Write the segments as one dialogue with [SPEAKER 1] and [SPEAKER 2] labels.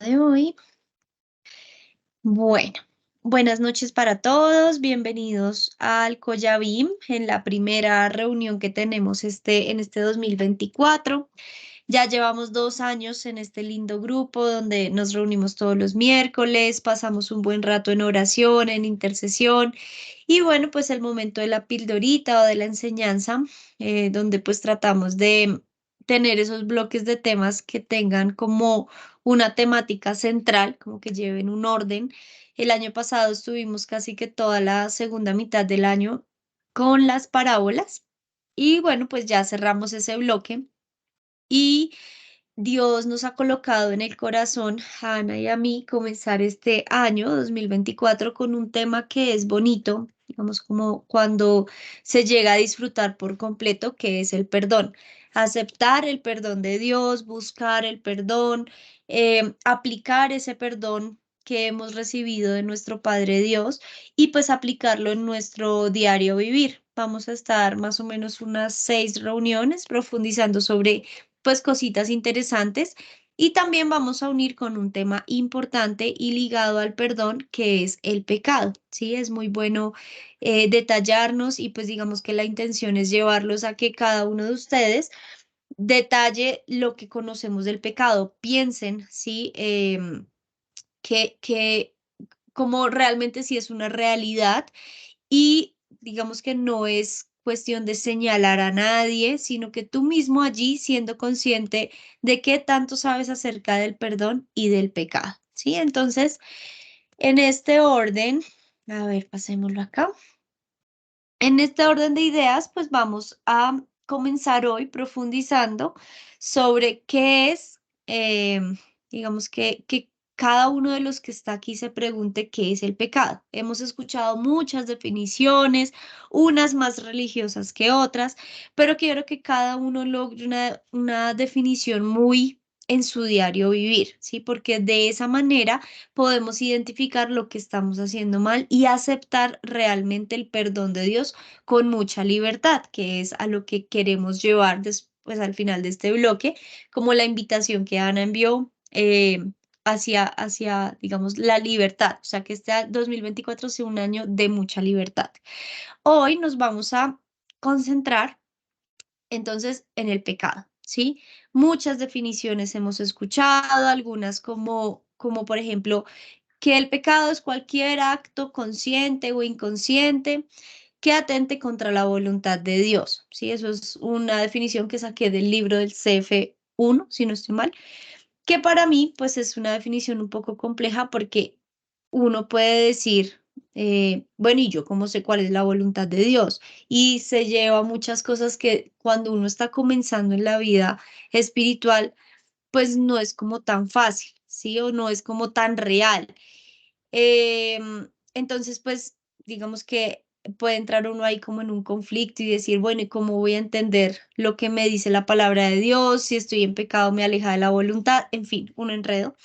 [SPEAKER 1] de hoy. Bueno, buenas noches para todos. Bienvenidos al Collabim en la primera reunión que tenemos en este 2024. Ya llevamos 2 años en este lindo grupo donde nos reunimos todos los miércoles, pasamos un buen rato en oración, en intercesión y bueno, pues el momento de la pildorita o de la enseñanza, donde pues tratamos de tener esos bloques de temas que tengan como una temática central, como que lleven un orden. El año pasado estuvimos casi que toda la segunda mitad del año con las parábolas y bueno, pues ya cerramos ese bloque. Y Dios nos ha colocado en el corazón, a Ana y a mí, comenzar este año 2024 con un tema que es bonito, digamos como cuando se llega a disfrutar por completo, que es el perdón. Aceptar el perdón de Dios, buscar el perdón, aplicar ese perdón que hemos recibido de nuestro Padre Dios y pues aplicarlo en nuestro diario vivir. Vamos a estar más o menos unas 6 reuniones profundizando sobre pues cositas interesantes y también vamos a unir con un tema importante y ligado al perdón, que es el pecado, ¿sí? Es muy bueno detallarnos y pues digamos que la intención es llevarlos a que cada uno de ustedes detalle lo que conocemos del pecado, piensen, ¿sí? Que como realmente sí es una realidad y digamos que no es cuestión de señalar a nadie, sino que tú mismo allí siendo consciente de qué tanto sabes acerca del perdón y del pecado, ¿sí? Entonces, en este orden, a ver, pasémoslo acá. En este orden de ideas, pues vamos a comenzar hoy profundizando sobre qué es, digamos que cada uno de los que está aquí se pregunte qué es el pecado. Hemos escuchado muchas definiciones, unas más religiosas que otras, pero quiero que cada uno logre una definición muy en su diario vivir, ¿sí? Porque de esa manera podemos identificar lo que estamos haciendo mal y aceptar realmente el perdón de Dios con mucha libertad, que es a lo que queremos llevar después al final de este bloque, como la invitación que Ana envió digamos, la libertad, o sea, que este 2024 sea un año de mucha libertad. Hoy nos vamos a concentrar entonces en el pecado, ¿sí? Muchas definiciones hemos escuchado, algunas como por ejemplo, que el pecado es cualquier acto consciente o inconsciente que atente contra la voluntad de Dios. Sí, eso es una definición que saqué del libro del CF1, si no estoy mal, que para mí pues es una definición un poco compleja porque uno puede decir, bueno, ¿y yo cómo sé cuál es la voluntad de Dios? Y se lleva muchas cosas que cuando uno está comenzando en la vida espiritual, pues no es como tan fácil, ¿sí? O no es como tan real. Entonces, pues, digamos que puede entrar uno ahí como en un conflicto y decir, bueno, ¿y cómo voy a entender lo que me dice la palabra de Dios? Si estoy en pecado, me aleja de la voluntad, en fin, un enredo.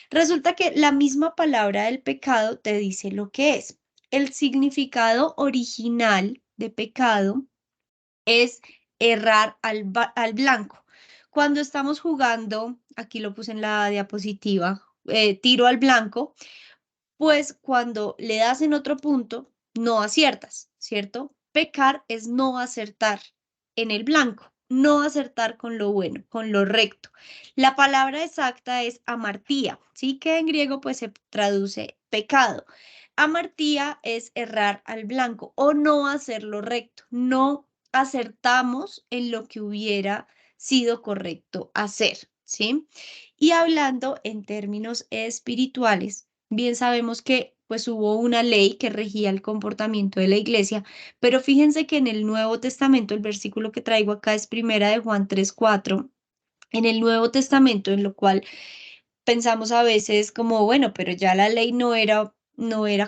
[SPEAKER 1] Resulta que la misma palabra del pecado te dice lo que es. El significado original de pecado es errar al blanco. Cuando estamos jugando, aquí lo puse en la diapositiva, tiro al blanco, pues cuando le das en otro punto, no aciertas, ¿cierto? Pecar es no acertar en el blanco, no acertar con lo bueno, con lo recto. La palabra exacta es amartía, ¿sí? Que en griego pues se traduce pecado. Amartía es errar al blanco o no hacer lo recto, no acertamos en lo que hubiera sido correcto hacer, ¿sí? Y hablando en términos espirituales, bien sabemos que pues hubo una ley que regía el comportamiento de la iglesia, pero fíjense que en el Nuevo Testamento, el versículo que traigo acá es Primera de Juan 3:4, en el Nuevo Testamento, en lo cual pensamos a veces como, bueno, pero ya la ley no era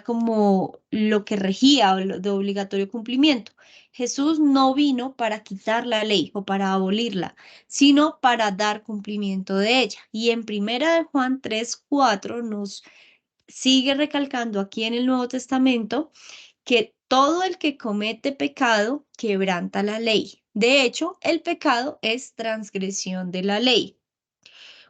[SPEAKER 1] como lo que regía o lo de obligatorio cumplimiento. Jesús no vino para quitar la ley o para abolirla, sino para dar cumplimiento de ella. Y en Primera de Juan 3:4 nos sigue recalcando aquí en el Nuevo Testamento que todo el que comete pecado quebranta la ley. De hecho, el pecado es transgresión de la ley.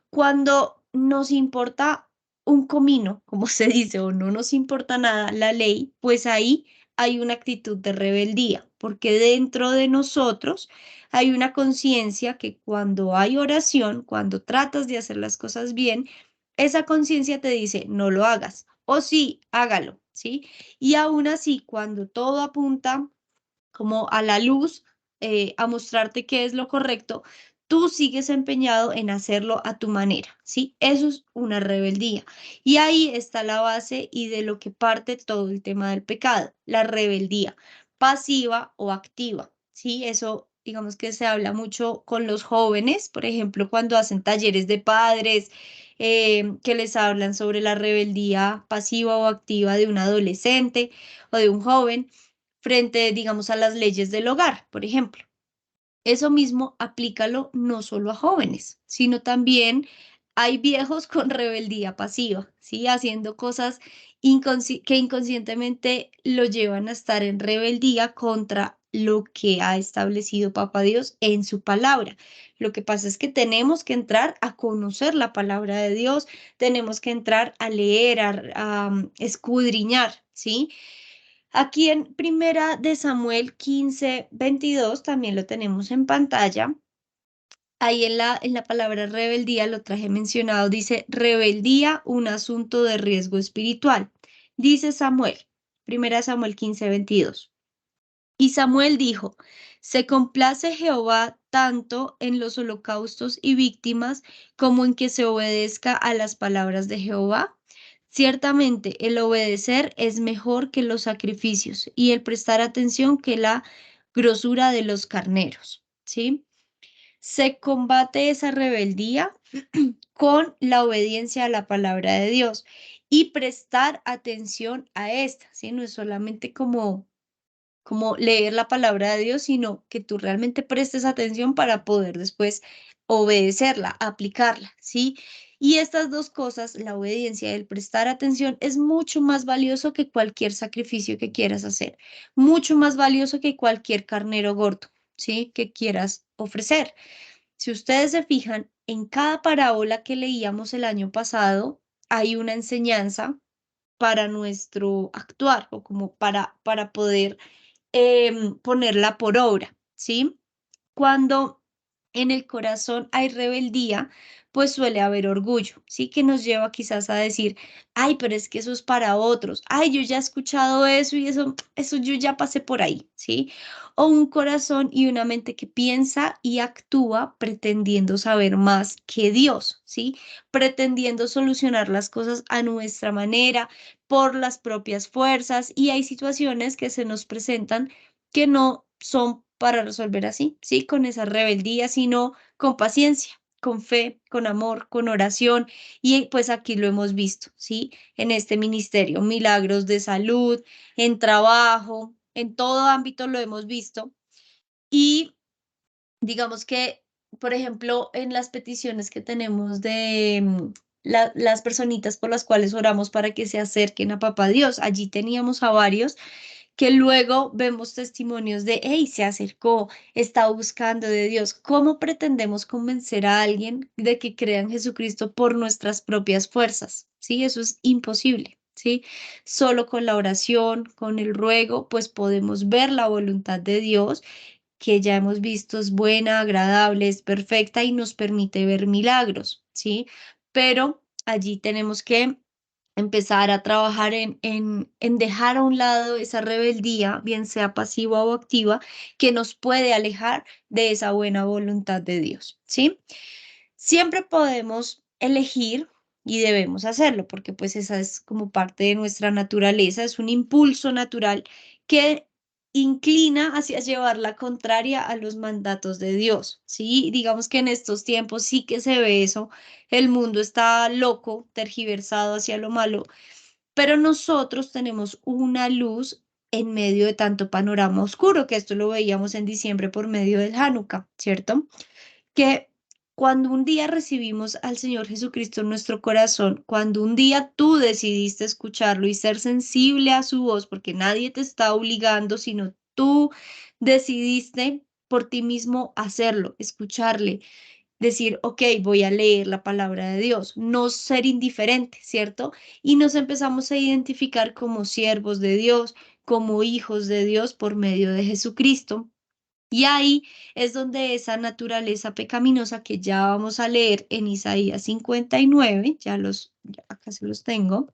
[SPEAKER 1] Cuando nos importa un comino, como se dice, o no nos importa nada la ley, pues ahí hay una actitud de rebeldía, porque dentro de nosotros hay una conciencia que cuando hay oración, cuando tratas de hacer las cosas bien, esa conciencia te dice, no lo hagas, o sí, hágalo, ¿sí? Y aún así, cuando todo apunta como a la luz, a mostrarte qué es lo correcto, tú sigues empeñado en hacerlo a tu manera, ¿sí? Eso es una rebeldía. Y ahí está la base y de lo que parte todo el tema del pecado, la rebeldía, pasiva o activa, ¿sí? Eso, digamos que se habla mucho con los jóvenes, por ejemplo, cuando hacen talleres de padres, que les hablan sobre la rebeldía pasiva o activa de un adolescente o de un joven frente, digamos, a las leyes del hogar, por ejemplo. Eso mismo aplícalo no solo a jóvenes, sino también hay viejos con rebeldía pasiva, ¿sí? Haciendo cosas que inconscientemente lo llevan a estar en rebeldía contra lo que ha establecido Papá Dios en su palabra. Lo que pasa es que tenemos que entrar a conocer la palabra de Dios, tenemos que entrar a leer, escudriñar, ¿sí? Aquí en Primera de Samuel 15:22 también lo tenemos en pantalla. Ahí en la palabra rebeldía, lo traje mencionado, dice rebeldía, un asunto de riesgo espiritual. Dice Samuel, Primera Samuel 15:22. Y Samuel dijo, se complace Jehová tanto en los holocaustos y víctimas como en que se obedezca a las palabras de Jehová. Ciertamente, el obedecer es mejor que los sacrificios y el prestar atención que la grosura de los carneros, ¿sí? Se combate esa rebeldía con la obediencia a la palabra de Dios y prestar atención a esta, ¿sí? No es solamente como leer la palabra de Dios, sino que tú realmente prestes atención para poder después obedecerla, aplicarla, ¿sí? Y estas dos cosas, la obediencia y el prestar atención, es mucho más valioso que cualquier sacrificio que quieras hacer, mucho más valioso que cualquier carnero gordo, ¿sí? Que quieras ofrecer. Si ustedes se fijan, en cada parábola que leíamos el año pasado, hay una enseñanza para nuestro actuar o como para poder ponerla por obra, ¿sí? Cuando en el corazón hay rebeldía, pues suele haber orgullo, ¿sí? Que nos lleva quizás a decir, ay, pero es que eso es para otros, ay, yo ya he escuchado eso y eso yo ya pasé por ahí, ¿sí? O un corazón y una mente que piensa y actúa pretendiendo saber más que Dios, ¿sí? Pretendiendo solucionar las cosas a nuestra manera, por las propias fuerzas, y hay situaciones que se nos presentan que no son para resolver así, ¿sí? Con esa rebeldía, sino con paciencia, con fe, con amor, con oración. Y pues aquí lo hemos visto, ¿sí? En este ministerio, milagros de salud, en trabajo, en todo ámbito lo hemos visto. Y digamos que, por ejemplo, en las peticiones que tenemos de las personitas por las cuales oramos para que se acerquen a Papá Dios, allí teníamos a varios que luego vemos testimonios de, hey, se acercó, está buscando de Dios. ¿Cómo pretendemos convencer a alguien de que crea en Jesucristo por nuestras propias fuerzas? Sí, eso es imposible. Sí, solo con la oración, con el ruego, pues podemos ver la voluntad de Dios, que ya hemos visto es buena, agradable, es perfecta y nos permite ver milagros, ¿sí? Pero allí tenemos que empezar a trabajar en dejar a un lado esa rebeldía, bien sea pasiva o activa, que nos puede alejar de esa buena voluntad de Dios, ¿sí? Siempre podemos elegir y debemos hacerlo, porque pues esa es como parte de nuestra naturaleza, es un impulso natural que inclina hacia llevar la contraria a los mandatos de Dios, ¿sí? Digamos que en estos tiempos sí que se ve eso, el mundo está loco, tergiversado hacia lo malo, pero nosotros tenemos una luz en medio de tanto panorama oscuro, que esto lo veíamos en diciembre por medio del Hanukkah, ¿cierto? Que cuando un día recibimos al Señor Jesucristo en nuestro corazón, cuando un día tú decidiste escucharlo y ser sensible a su voz, porque nadie te está obligando, sino tú decidiste por ti mismo hacerlo, escucharle, decir, ok, voy a leer la palabra de Dios, no ser indiferente, ¿cierto? Y nos empezamos a identificar como siervos de Dios, como hijos de Dios por medio de Jesucristo. Y ahí es donde esa naturaleza pecaminosa que ya vamos a leer en Isaías 59, ya acá se los tengo.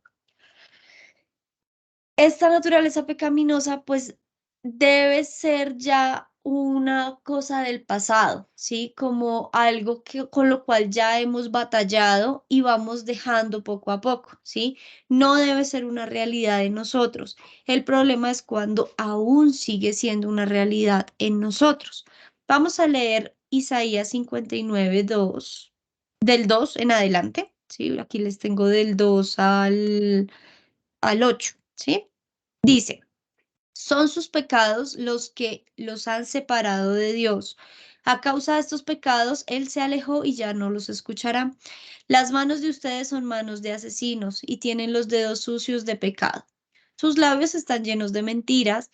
[SPEAKER 1] Esta naturaleza pecaminosa pues debe ser ya una cosa del pasado, ¿sí? Como algo que, con lo cual ya hemos batallado y vamos dejando poco a poco, ¿sí? No debe ser una realidad en nosotros. El problema es cuando aún sigue siendo una realidad en nosotros. Vamos a leer Isaías 59, 2, del 2 en adelante, ¿sí? Aquí les tengo del 2 al 8, ¿sí? Dice, son sus pecados los que los han separado de Dios. A causa de estos pecados, Él se alejó y ya no los escuchará. Las manos de ustedes son manos de asesinos y tienen los dedos sucios de pecado. Sus labios están llenos de mentiras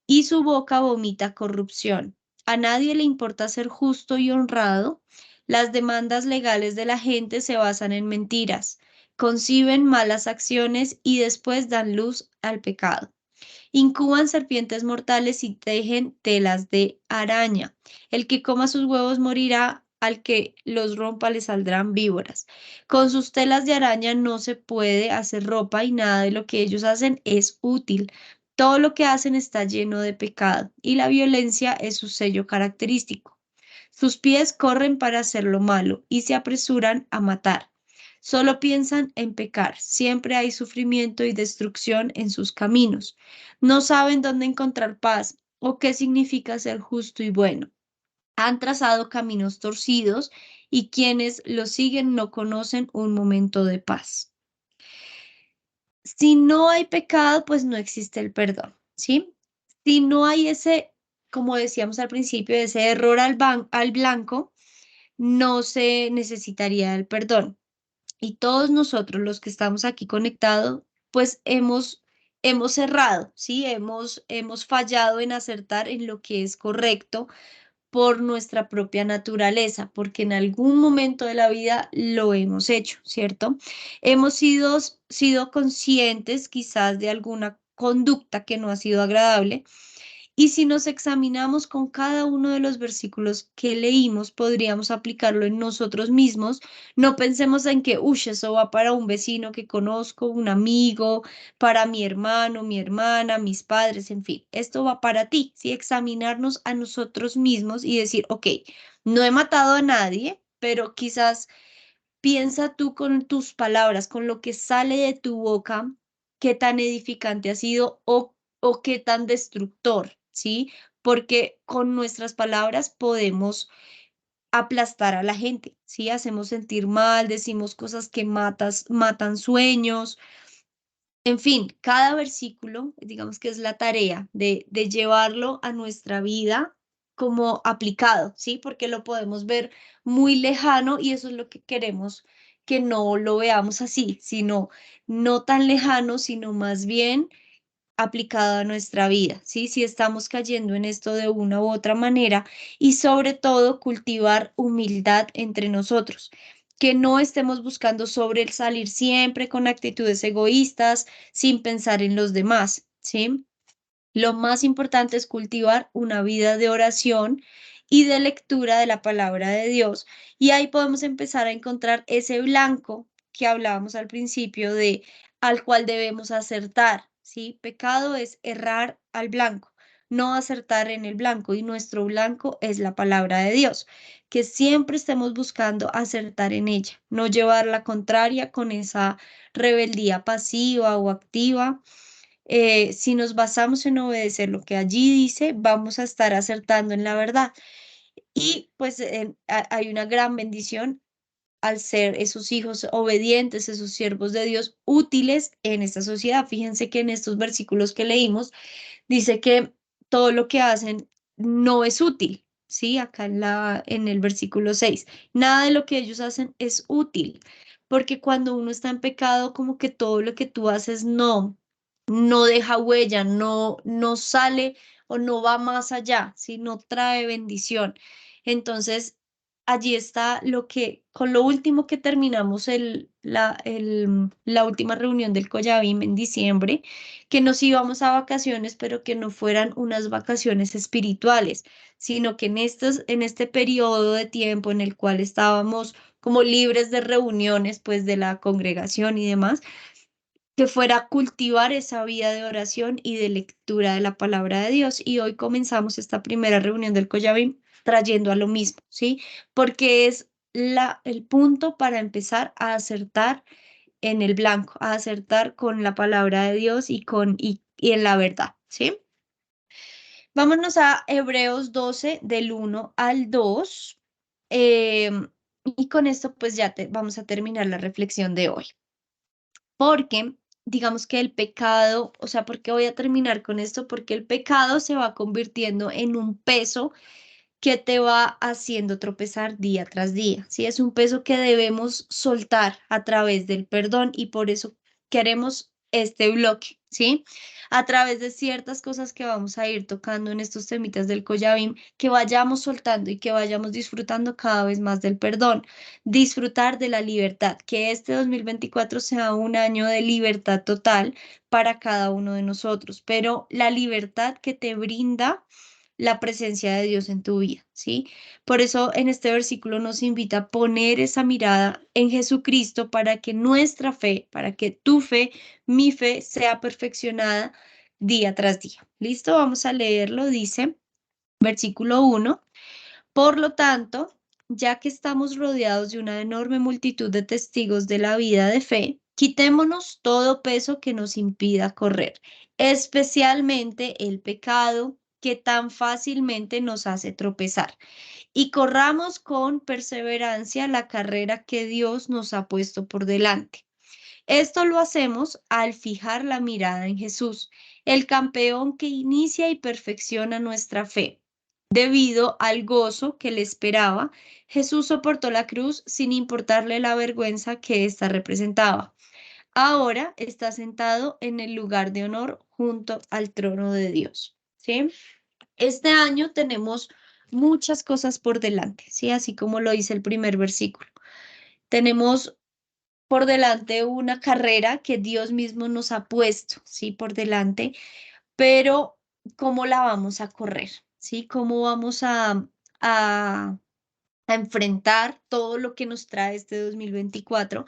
[SPEAKER 1] y su boca vomita corrupción. A nadie le importa ser justo y honrado. Las demandas legales de la gente se basan en mentiras, conciben malas acciones y después dan luz al pecado. Incuban serpientes mortales y tejen telas de araña. El que coma sus huevos morirá, al que los rompa le saldrán víboras. Con sus telas de araña no se puede hacer ropa y nada de lo que ellos hacen es útil. Todo lo que hacen está lleno de pecado y la violencia es su sello característico. Sus pies corren para hacer lo malo y se apresuran a matar. Solo piensan en pecar. Siempre hay sufrimiento y destrucción en sus caminos. No saben dónde encontrar paz o qué significa ser justo y bueno. Han trazado caminos torcidos y quienes los siguen no conocen un momento de paz. Si no hay pecado, pues no existe el perdón, ¿sí? Si no hay ese, como decíamos al principio, ese error al blanco, no se necesitaría el perdón. Y todos nosotros los que estamos aquí conectados, pues hemos errado, ¿sí? Hemos fallado en acertar en lo que es correcto por nuestra propia naturaleza, porque en algún momento de la vida lo hemos hecho, ¿cierto? Hemos sido conscientes quizás de alguna conducta que no ha sido agradable y si nos examinamos con cada uno de los versículos que leímos, podríamos aplicarlo en nosotros mismos. No pensemos en que, uy, eso va para un vecino que conozco, un amigo, para mi hermano, mi hermana, mis padres, en fin. Esto va para ti, ¿sí? Examinarnos a nosotros mismos y decir, ok, no he matado a nadie, pero quizás piensa tú con tus palabras, con lo que sale de tu boca, qué tan edificante ha sido o qué tan destructor, ¿sí? Porque con nuestras palabras podemos aplastar a la gente, ¿sí? Hacemos sentir mal, decimos cosas que matan sueños, en fin, cada versículo, digamos que es la tarea de llevarlo a nuestra vida como aplicado, ¿sí? Porque lo podemos ver muy lejano y eso es lo que queremos que no lo veamos así, sino no tan lejano, sino más bien aplicado a nuestra vida, ¿sí? Si estamos cayendo en esto de una u otra manera y sobre todo cultivar humildad entre nosotros, que no estemos buscando sobresalir siempre con actitudes egoístas sin pensar en los demás, ¿sí? Lo más importante es cultivar una vida de oración y de lectura de la palabra de Dios. Y ahí podemos empezar a encontrar ese blanco que hablábamos al principio de al cual debemos acertar, ¿sí? Pecado es errar al blanco, no acertar en el blanco y nuestro blanco es la palabra de Dios, que siempre estemos buscando acertar en ella, no llevar la contraria con esa rebeldía pasiva o activa. Si nos basamos en obedecer lo que allí dice, vamos a estar acertando en la verdad. Y pues hay una gran bendición al ser esos hijos obedientes, esos siervos de Dios útiles en esta sociedad. Fíjense que en estos versículos que leímos dice que todo lo que hacen no es útil, ¿sí? Acá en el versículo 6 nada de lo que ellos hacen es útil, porque cuando uno está en pecado, como que todo lo que tú haces no deja huella, no sale o no va más allá, ¿sí? No trae bendición. Entonces, allí está con lo último que terminamos la última reunión del Collabim en diciembre, que nos íbamos a vacaciones, pero que no fueran unas vacaciones espirituales, sino que en este periodo de tiempo en el cual estábamos como libres de reuniones, pues de la congregación y demás, que fuera a cultivar esa vida de oración y de lectura de la palabra de Dios. Y hoy comenzamos esta primera reunión del Collabim trayendo a lo mismo, ¿sí? Porque es el punto para empezar a acertar en el blanco, a acertar con la palabra de Dios y en la verdad, ¿sí? Vámonos a Hebreos 12 del 1 al 2. Y con esto pues ya vamos a terminar la reflexión de hoy. Porque digamos que el pecado, o sea, ¿por qué voy a terminar con esto? Porque el pecado se va convirtiendo en un peso que te va haciendo tropezar día tras día. Sí, es un peso que debemos soltar a través del perdón y por eso queremos este bloque, ¿sí? A través de ciertas cosas que vamos a ir tocando en estos temitas del Collabim, que vayamos soltando y que vayamos disfrutando cada vez más del perdón, disfrutar de la libertad, que este 2024 sea un año de libertad total para cada uno de nosotros, pero la libertad que te brinda la presencia de Dios en tu vida, ¿sí? Por eso en este versículo nos invita a poner esa mirada en Jesucristo para que nuestra fe, para que tu fe, mi fe, sea perfeccionada día tras día. ¿Listo? Vamos a leerlo. Dice, versículo 1. Por lo tanto, ya que estamos rodeados de una enorme multitud de testigos de la vida de fe, quitémonos todo peso que nos impida correr, especialmente el pecado que tan fácilmente nos hace tropezar, y corramos con perseverancia la carrera que Dios nos ha puesto por delante. Esto lo hacemos al fijar la mirada en Jesús, el campeón que inicia y perfecciona nuestra fe. Debido al gozo que le esperaba, Jesús soportó la cruz sin importarle la vergüenza que ésta representaba. Ahora está sentado en el lugar de honor junto al trono de Dios. ¿Sí? Este año tenemos muchas cosas por delante, ¿sí? Así como lo dice el primer versículo. Tenemos por delante una carrera que Dios mismo nos ha puesto, ¿sí? Por delante, pero ¿cómo la vamos a correr? ¿Sí? ¿Cómo vamos a, a enfrentar todo lo que nos trae este 2024?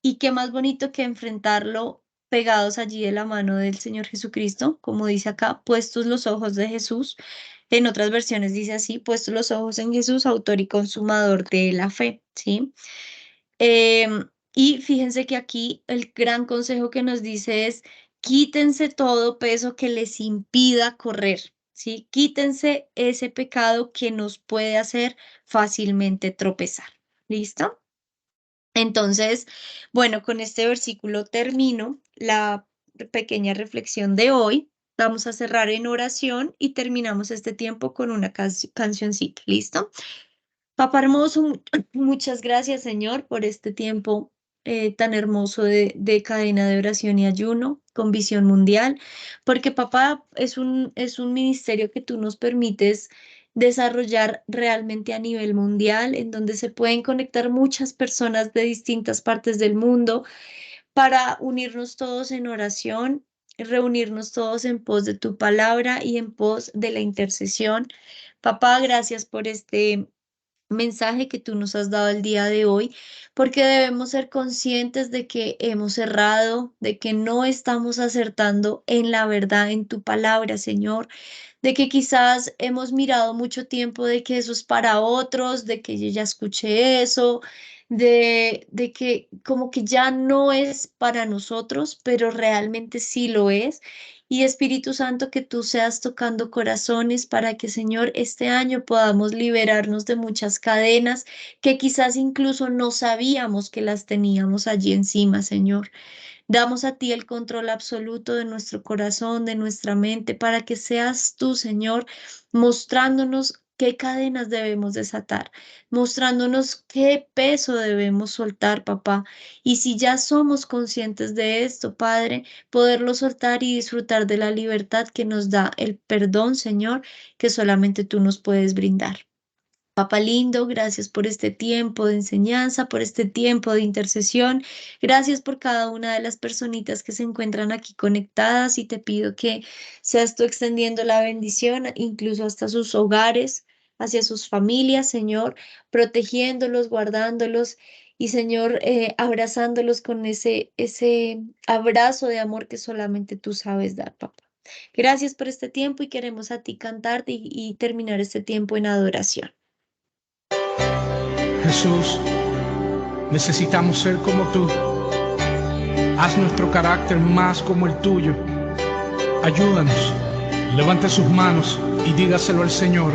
[SPEAKER 1] Y qué más bonito que enfrentarlo pegados allí de la mano del Señor Jesucristo, como dice acá, puestos los ojos de Jesús. En otras versiones dice así, puestos los ojos en Jesús, autor y consumador de la fe, ¿sí? Y fíjense que aquí el gran consejo que nos dice es, quítense todo peso que les impida correr, ¿sí? Quítense ese pecado que nos puede hacer fácilmente tropezar. ¿Listo? Entonces, bueno, con este versículo termino la pequeña reflexión de hoy. Vamos a cerrar en oración y terminamos este tiempo con una cancioncita. ¿Listo? Papá hermoso, muchas gracias, Señor, por este tiempo tan hermoso de cadena de oración y ayuno con visión mundial, porque papá es un ministerio que tú nos permites desarrollar realmente a nivel mundial, en donde se pueden conectar muchas personas de distintas partes del mundo para unirnos todos en oración, reunirnos todos en pos de tu palabra y en pos de la intercesión. Papá, gracias por este mensaje que tú nos has dado el día de hoy, porque debemos ser conscientes de que hemos errado, de que no estamos acertando en la verdad, en tu palabra, Señor, de que quizás hemos mirado mucho tiempo de que eso es para otros, de que yo ya escuché eso, de que como que ya no es para nosotros, pero realmente sí lo es. Y Espíritu Santo, que tú seas tocando corazones para que, Señor, este año podamos liberarnos de muchas cadenas que quizás incluso no sabíamos que las teníamos allí encima, Señor. Damos a ti el control absoluto de nuestro corazón, de nuestra mente, para que seas tú, Señor, mostrándonos qué cadenas debemos desatar, mostrándonos qué peso debemos soltar, papá. Y si ya somos conscientes de esto, Padre, poderlo soltar y disfrutar de la libertad que nos da el perdón, Señor, que solamente tú nos puedes brindar. Papá lindo, gracias por este tiempo de enseñanza, por este tiempo de intercesión. Gracias por cada una de las personitas que se encuentran aquí conectadas y te pido que seas tú extendiendo la bendición incluso hasta sus hogares, hacia sus familias, Señor, protegiéndolos, guardándolos y, Señor, abrazándolos con ese abrazo de amor que solamente tú sabes dar, papá. Gracias por este tiempo y queremos a ti cantarte y terminar este tiempo en adoración.
[SPEAKER 2] Jesús, necesitamos ser como tú. Haz nuestro carácter más como el tuyo. Ayúdanos. Levante sus manos y dígaselo al Señor.